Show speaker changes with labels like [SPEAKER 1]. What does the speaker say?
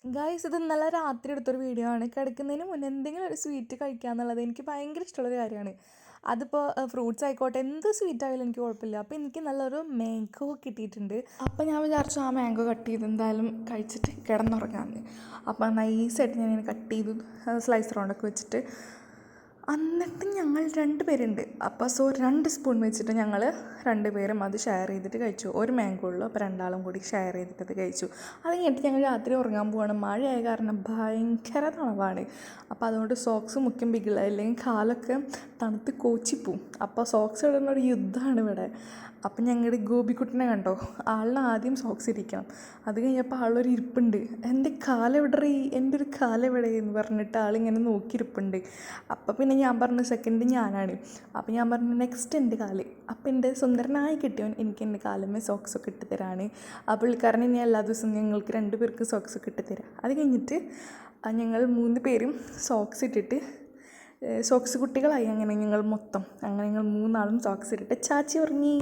[SPEAKER 1] Guys ഇത് ഇന്നലെ രാത്രി എടുത്തൊരു വീഡിയോ ആണ്. കിടക്കുന്നതിന് മുന്നേ എന്തെങ്കിലും ഒരു സ്വീറ്റ് കഴിക്കുക എന്നുള്ളത് എനിക്ക് ഭയങ്കര ഇഷ്ടമുള്ളൊരു കാര്യമാണ്. അതിപ്പോൾ ഫ്രൂട്ട്സ് ആയിക്കോട്ടെ, എന്ത് സ്വീറ്റ് ആയാലും എനിക്ക് കുഴപ്പമില്ല. അപ്പോൾ എനിക്ക് നല്ലൊരു മാംഗോ കിട്ടിയിട്ടുണ്ട്. അപ്പോൾ ഞാൻ വിചാരിച്ചു ആ മാംഗോ കട്ട് ചെയ്ത് എന്തായാലും കഴിച്ചിട്ട് കിടന്നുറങ്ങാമെന്ന്. അപ്പോൾ നൈസായിട്ട് ഞാൻ ഇങ്ങനെ കട്ട് ചെയ്തു സ്ലൈസ് റൗണ്ടൊക്കെ വെച്ചിട്ട്. എന്നിട്ട് ഞങ്ങൾ 2 പേരുണ്ട്. അപ്പോൾ 2 സ്പൂൺ വെച്ചിട്ട് ഞങ്ങൾ 2 പേരും അത് ഷെയർ ചെയ്തിട്ട് കഴിച്ചു. ഒരു മാംഗോ ഉള്ളൂ, അപ്പോൾ 2 ആളും കൂടി ഷെയർ ചെയ്തിട്ട് അത് കഴിച്ചു. അത് കഴിഞ്ഞിട്ട് ഞങ്ങൾ രാത്രി ഉറങ്ങാൻ പോവാണ്. മഴയായ കാരണം ഭയങ്കര തണുപ്പാണ്. അപ്പോൾ അതുകൊണ്ട് സോക്സ് മുഖ്യം പിക്കില്ല, അല്ലെങ്കിൽ കാലൊക്കെ തണുത്ത് കോച്ചിപ്പോവും. അപ്പോൾ സോക്സ് ഇടുന്ന ഒരു യുദ്ധമാണ് ഇവിടെ. അപ്പം ഞങ്ങളുടെ ഗോപിക്കുട്ടനെ കണ്ടോ, ആളിന് ആദ്യം സോക്സ് ഇരിക്കണം. അത് കഴിഞ്ഞപ്പോൾ ആളൊരു ഇരിപ്പുണ്ട്, എൻ്റെ കാലെവിടെ, എൻ്റെ ഒരു കാലെവിടെ എന്ന് പറഞ്ഞിട്ട് ആളിങ്ങനെ നോക്കിയിരിപ്പുണ്ട്. അപ്പം പിന്നെ ഞാൻ പറഞ്ഞു സെക്കൻഡ് ഞാനാണ്. അപ്പം ഞാൻ പറഞ്ഞു നെക്സ്റ്റ് എൻ്റെ കാല്. അപ്പം എൻ്റെ സുന്ദരനായി കിട്ടിയവൻ എനിക്ക് എൻ്റെ കാലുമേ സോക്സൊക്കെ ഇട്ട് തരാണ്. ആ പുള്ളിക്കാരൻ ഇനി എല്ലാ ദിവസവും ഞങ്ങൾക്ക് 2 പേർക്ക് സോക്സൊക്കെ ഇട്ട് തരാം. അത് കഴിഞ്ഞിട്ട് ഞങ്ങൾ 3 പേരും സോക്സ് ഇട്ടിട്ട് സോക്സ് കുട്ടികളായി. അങ്ങനെ ഞങ്ങൾ 3 ആളും സോക്സ് ഇട്ടിട്ട് ചാച്ചി ഉറങ്ങി.